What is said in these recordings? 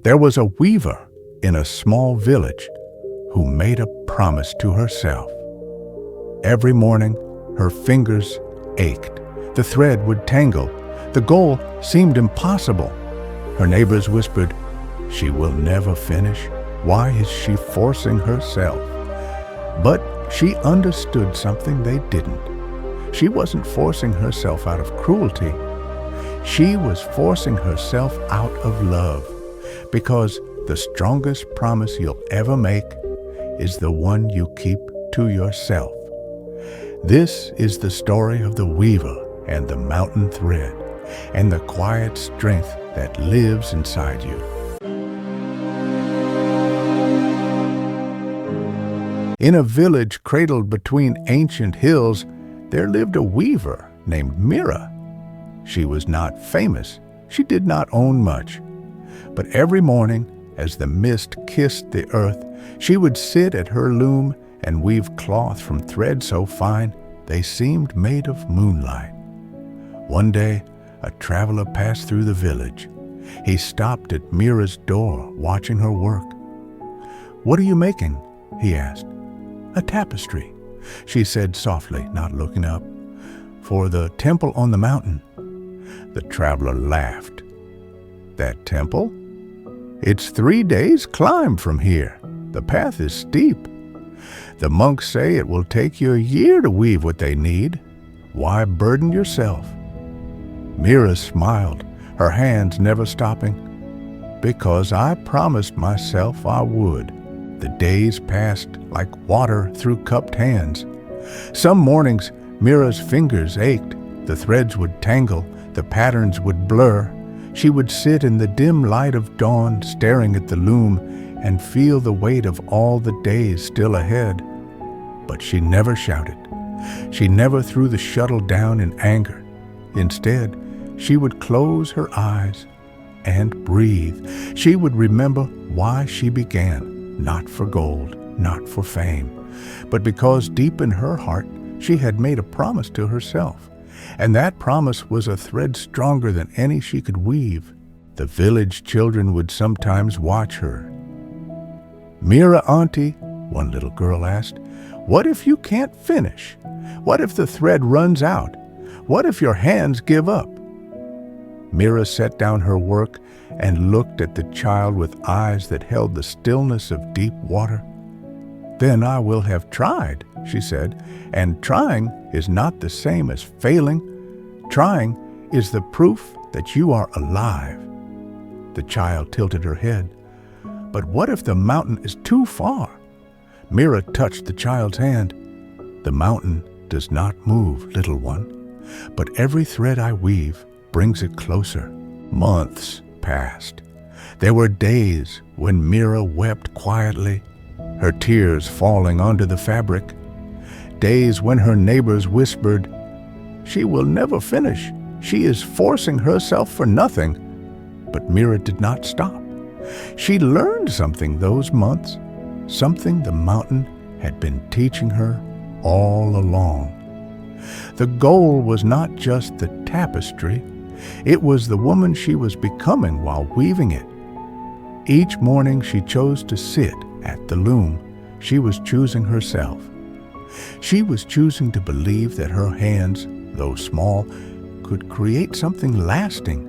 There was a weaver in a small village who made a promise to herself. Every morning, her fingers ached. The thread would tangle. The goal seemed impossible. Her neighbors whispered, "She will never finish. Why is she forcing herself?" But she understood something they didn't. She wasn't forcing herself out of cruelty. She was forcing herself out of love, because the strongest promise you'll ever make is the one you keep to yourself. This is the story of the weaver and the mountain thread, and the quiet strength that lives inside you. In a village cradled between ancient hills, there lived a weaver named Meera. She was not famous. She did not own much. But every morning, as the mist kissed the earth, she would sit at her loom and weave cloth from thread so fine they seemed made of moonlight. One day, a traveler passed through the village. He stopped at Meera's door, watching her work. "What are you making?" he asked. "A tapestry," she said softly, not looking up. "For the temple on the mountain." The traveler laughed. "That temple? It's 3 days' climb from here. The path is steep. The monks say it will take you a year to weave what they need. Why burden yourself?" Meera smiled, her hands never stopping. "Because I promised myself I would." The days passed like water through cupped hands. Some mornings, Meera's fingers ached. The threads would tangle, the patterns would blur. She would sit in the dim light of dawn, staring at the loom, and feel the weight of all the days still ahead. But she never shouted. She never threw the shuttle down in anger. Instead, she would close her eyes and breathe. She would remember why she began, not for gold, not for fame, but because deep in her heart she had made a promise to herself. And that promise was a thread stronger than any she could weave. The village children would sometimes watch her. "Meera, auntie," one little girl asked, "what if you can't finish? What if the thread runs out? What if your hands give up?" Meera set down her work and looked at the child with eyes that held the stillness of deep water. "Then I will have tried," she said, "and trying is not the same as failing. Trying is the proof that you are alive." The child tilted her head. "But what if the mountain is too far?" Meera touched the child's hand. "The mountain does not move, little one, but every thread I weave brings it closer." Months passed. There were days when Meera wept quietly, her tears falling onto the fabric. Days when her neighbors whispered, "She will never finish. She is forcing herself for nothing." But Meera did not stop. She learned something those months, something the mountain had been teaching her all along. The goal was not just the tapestry, it was the woman she was becoming while weaving it. Each morning she chose to sit at the loom. She was choosing herself. She was choosing to believe that her hands, though small, could create something lasting,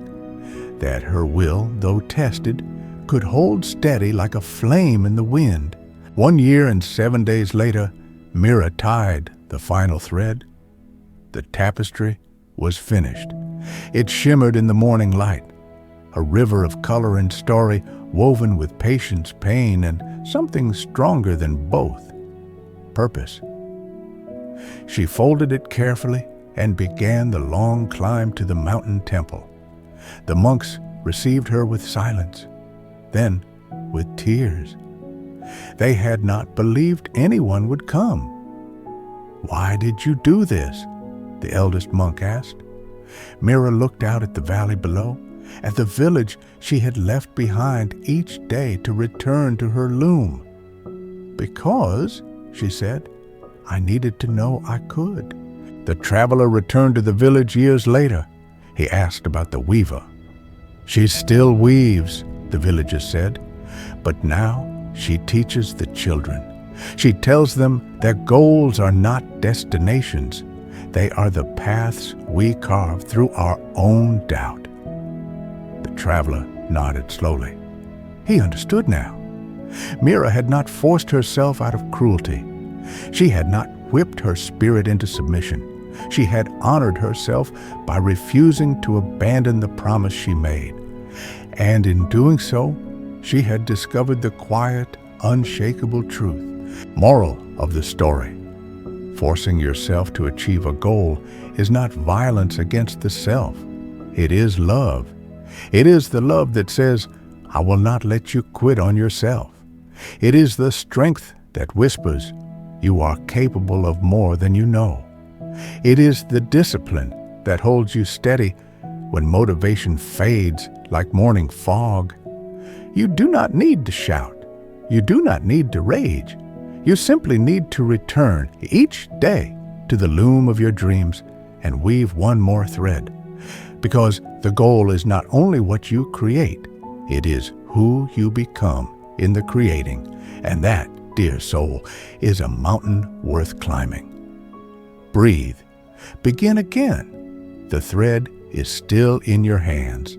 that her will, though tested, could hold steady like a flame in the wind. 1 year and 7 days later, Meera tied the final thread. The tapestry was finished. It shimmered in the morning light, a river of color and story woven with patience, pain, and something stronger than both, purpose. She folded it carefully and began the long climb to the mountain temple. The monks received her with silence, then with tears. They had not believed anyone would come. "Why did you do this?" the eldest monk asked. Meera looked out at the valley below, at the village she had left behind each day to return to her loom. "Because," she said, "I needed to know I could." The traveler returned to the village years later. He asked about the weaver. "She still weaves," the villagers said. But now she teaches the children. She tells them their goals are not destinations. They are the paths we carve through our own doubt. The traveler nodded slowly. He understood now. Meera had not forced herself out of cruelty. She had not whipped her spirit into submission. She had honored herself by refusing to abandon the promise she made. And in doing so, she had discovered the quiet, unshakable truth. Moral of the story: forcing yourself to achieve a goal is not violence against the self. It is love. It is the love that says, I will not let you quit on yourself. It is the strength that whispers, you are capable of more than you know. It is the discipline that holds you steady when motivation fades like morning fog. You do not need to shout. You do not need to rage. You simply need to return each day to the loom of your dreams and weave one more thread. Because the goal is not only what you create, it is who you become in the creating. And that, dear soul, is a mountain worth climbing. Breathe. Begin again. The thread is still in your hands.